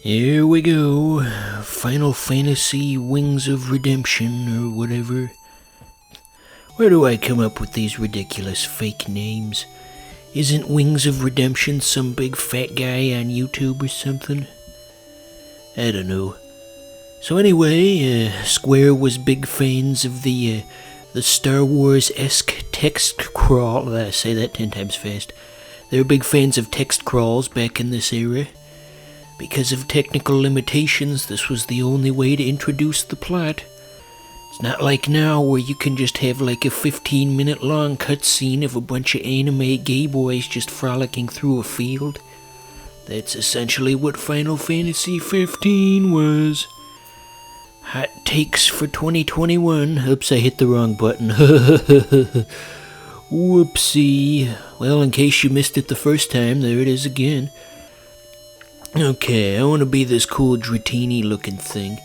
Here we go. Final Fantasy Wings of Redemption, or whatever. Where do I come up with these ridiculous fake names? Isn't Wings of Redemption some big fat guy on YouTube or something? I don't know. So anyway, Square was big fans of the Star Wars-esque text crawl. I say that 10 times fast. They were big fans of text crawls back in this era. Because of technical limitations, this was the only way to introduce the plot. It's not like now where you can just have like a 15-minute long cutscene of a bunch of anime gay boys just frolicking through a field. That's essentially what Final Fantasy 15 was. Hot takes for 2021. Oops, I hit the wrong button. Whoopsie. Well, in case you missed it the first time, there it is again. Okay, I want to be this cool Dratini looking thing.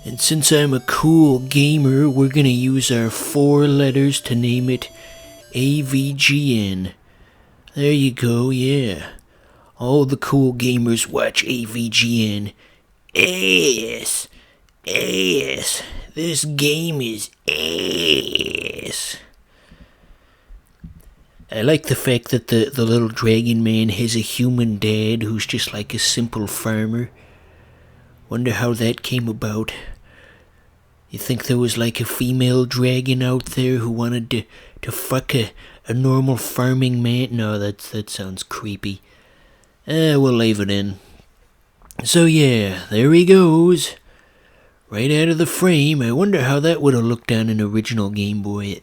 And since I'm a cool gamer, we're gonna use our 4 letters to name it AVGN. There you go, yeah. All the cool gamers watch AVGN. Ass! Ass! This game is ass! I like the fact that the little dragon man has a human dad who's just like a simple farmer. Wonder how that came about. You think there was like a female dragon out there who wanted to fuck a normal farming man? No, that sounds creepy. We'll leave it in. So yeah, there he goes. Right out of the frame. I wonder how that would have looked on an original Game Boy.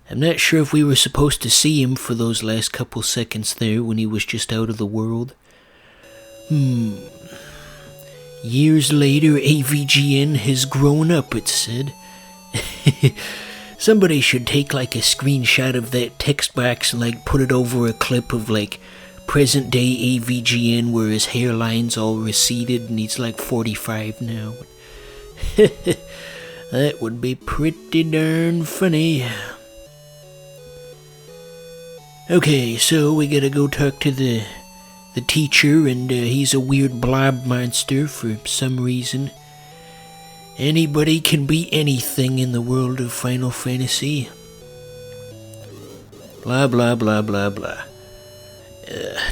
I'm not sure if we were supposed to see him for those last couple seconds there when he was just out of the world. Years later, AVGN has grown up, it said. Somebody should take like a screenshot of that text box and like put it over a clip of like present day AVGN where his hairline's all receded and he's like 45 now. That would be pretty darn funny. Okay, so we gotta go talk to the teacher, and he's a weird blob monster for some reason. Anybody can be anything in the world of Final Fantasy. Blah, blah, blah, blah, blah.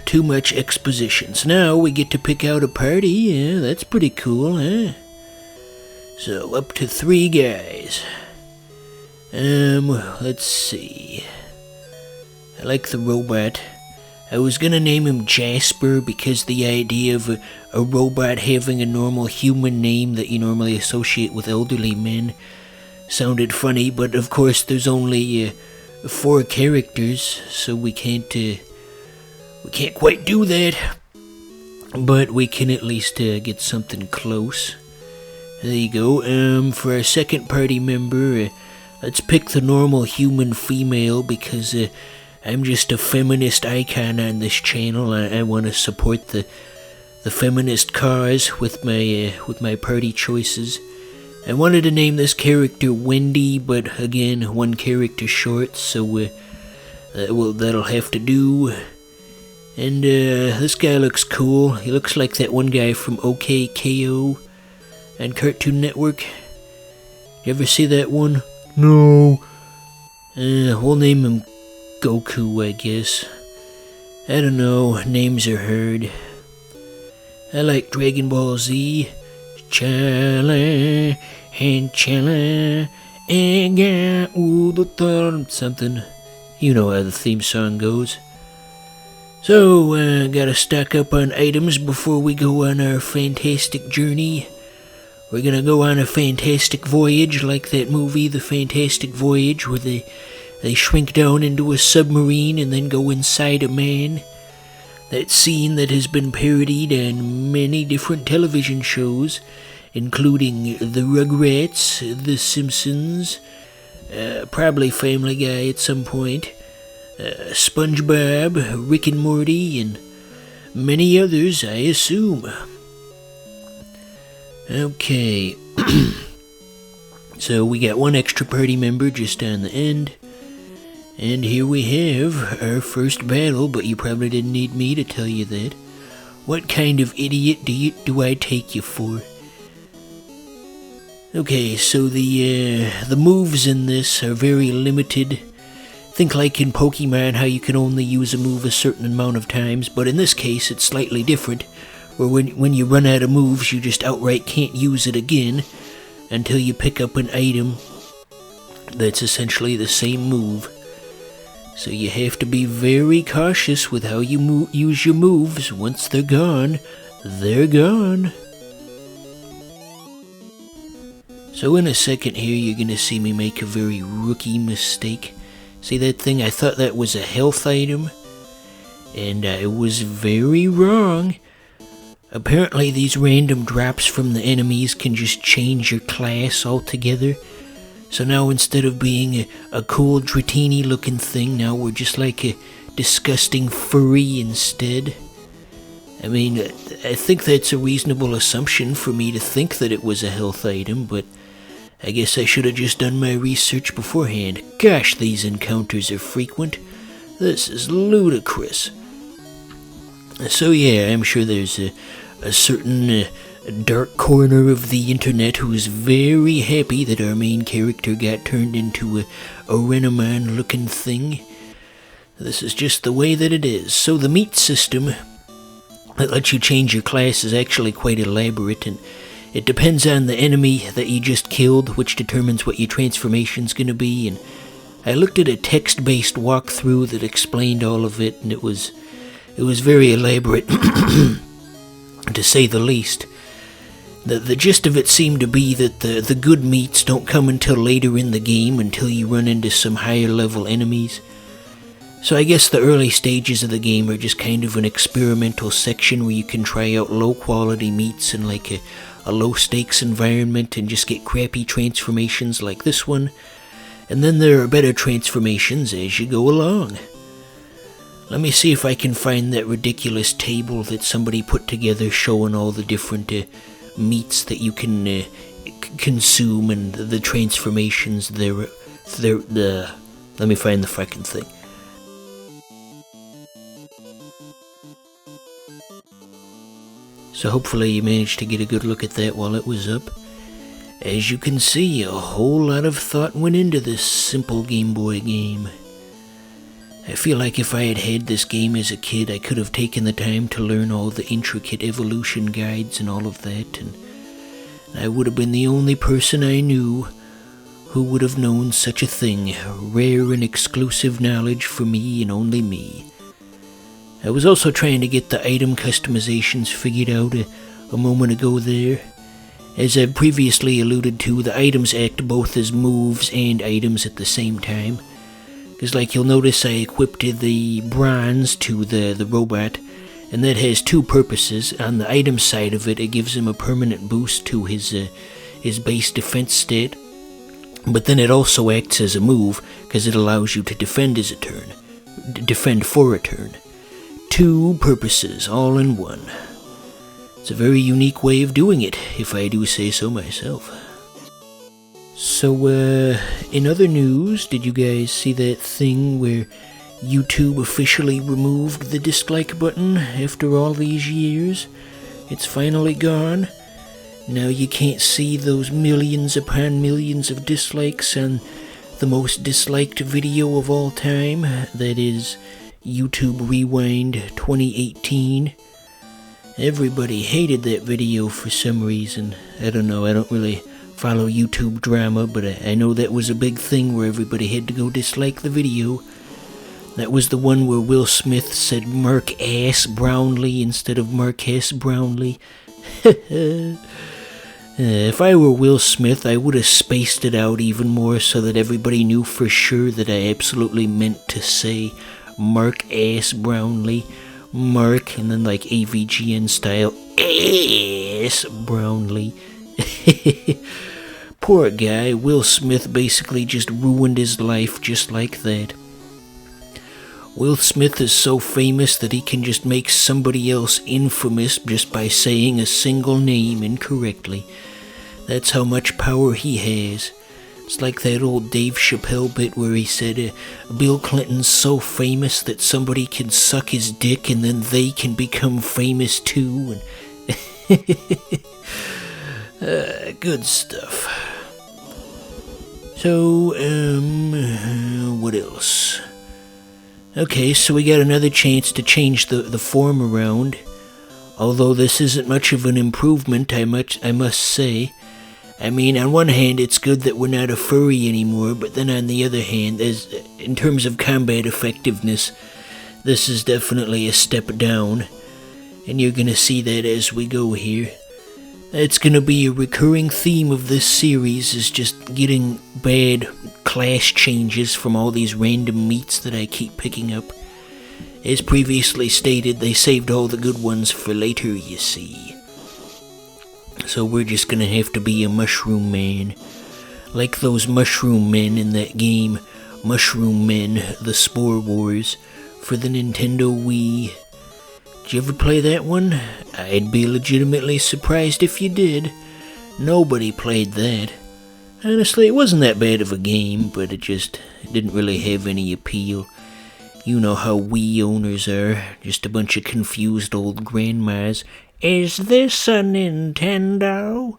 Too much expositions. Now we get to pick out a party. Yeah, that's pretty cool, huh? So, up to 3 guys. Let's see. I like the robot. I was gonna name him Jasper because the idea of a robot having a normal human name that you normally associate with elderly men sounded funny, but of course there's only 4 characters, so we can't quite do that. But we can at least get something close. There you go. For our second party member, let's pick the normal human female because I'm just a feminist icon on this channel. I want to support the feminist cause with my party choices. I wanted to name this character Wendy, but again, 1 character short, so that'll have to do. And this guy looks cool. He looks like that one guy from OKKO and Cartoon Network. You ever see that one? No. We'll name him Goku, I guess. I don't know, names are hard. I like Dragon Ball Z. Chala and chala and something. You know how the theme song goes. So, gotta stock up on items before we go on our fantastic journey. We're gonna go on a fantastic voyage like that movie, The Fantastic Voyage, where they shrink down into a submarine and then go inside a man. That scene that has been parodied on many different television shows, including The Rugrats, The Simpsons, probably Family Guy at some point, SpongeBob, Rick and Morty, and many others, I assume. Okay. So we got 1 extra party member just on the end. And here we have our first battle, but you probably didn't need me to tell you that. What kind of idiot do I take you for? Okay, so the moves in this are very limited. Think like in Pokemon how you can only use a move a certain amount of times, but in this case it's slightly different, where when you run out of moves you just outright can't use it again until you pick up an item that's essentially the same move. So you have to be very cautious with how you use your moves. Once they're gone, they're gone. So in a second here, you're going to see me make a very rookie mistake. See that thing? I thought that was a health item, and I was very wrong. Apparently these random drops from the enemies can just change your class altogether. So now instead of being a cool Dratini looking thing, now we're just like a disgusting furry instead. I mean, I think that's a reasonable assumption for me to think that it was a health item, but I guess I should have just done my research beforehand. Gosh, these encounters are frequent. This is ludicrous. So yeah, I'm sure there's a certain dark corner of the internet who's very happy that our main character got turned into a Renamon looking thing. This is just the way that it is. So the meat system that lets you change your class is actually quite elaborate, and it depends on the enemy that you just killed, which determines what your transformation's gonna be. And I looked at a text-based walkthrough that explained all of it, and it was very elaborate, to say the least. The gist of it seemed to be that the good meats don't come until later in the game, until you run into some higher level enemies. So I guess the early stages of the game are just kind of an experimental section where you can try out low quality meats in like a low stakes environment and just get crappy transformations like this one. And then there are better transformations as you go along. Let me see if I can find that ridiculous table that somebody put together showing all the different meats that you can consume and the transformations there. Let me find the fucking thing. So hopefully you managed to get a good look at that while it was up. As you can see, a whole lot of thought went into this simple Game Boy game. I feel like if I had had this game as a kid, I could have taken the time to learn all the intricate evolution guides and all of that, and I would have been the only person I knew who would have known such a thing, rare and exclusive knowledge for me and only me. I was also trying to get the item customizations figured out a moment ago there. As I've previously alluded to, the items act both as moves and items at the same time. Because like you'll notice, I equipped the bronze to the robot, and that has two purposes. On the item side of it, it gives him a permanent boost to his base defense stat, but then it also acts as a move, because it allows you to defend as a turn. Defend for a turn. Two purposes, all in one. It's a very unique way of doing it, if I do say so myself. So, in other news, did you guys see that thing where YouTube officially removed the dislike button after all these years? It's finally gone. Now you can't see those millions upon millions of dislikes on the most disliked video of all time. That is YouTube Rewind 2018. Everybody hated that video for some reason. I don't know, I don't really follow YouTube drama, but I know that was a big thing where everybody had to go dislike the video. That was the one where Will Smith said Mark Ass Brownlee instead of Marquess Brownlee. If I were Will Smith, I would have spaced it out even more so that everybody knew for sure that I absolutely meant to say Mark Ass Brownlee. Mark, and then like AVGN style, Ass Brownlee. Poor guy, Will Smith basically just ruined his life just like that. Will Smith is so famous that he can just make somebody else infamous just by saying a single name incorrectly. That's how much power he has. It's like that old Dave Chappelle bit where he said, Bill Clinton's so famous that somebody can suck his dick and then they can become famous too. And good stuff. So, what else? Okay, so we got another chance to change the form around. Although this isn't much of an improvement, I must say. I mean, on one hand, it's good that we're not a furry anymore, but then on the other hand, in terms of combat effectiveness, this is definitely a step down. And you're gonna see that as we go here. It's gonna be a recurring theme of this series, is just getting bad class changes from all these random meats that I keep picking up. As previously stated, they saved all the good ones for later, you see. So we're just gonna have to be a mushroom man. Like those mushroom men in that game, Mushroom Men, The Spore Wars, for the Nintendo Wii. Did you ever play that one? I'd be legitimately surprised if you did. Nobody played that. Honestly, it wasn't that bad of a game, but it didn't really have any appeal. You know how Wii owners are, just a bunch of confused old grandmas. Is this a Nintendo?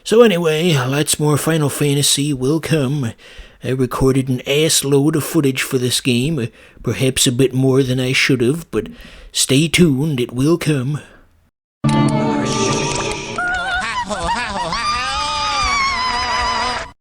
So anyway, lots more Final Fantasy will come. I recorded an ass load of footage for this game, perhaps a bit more than I should have, but stay tuned, it will come.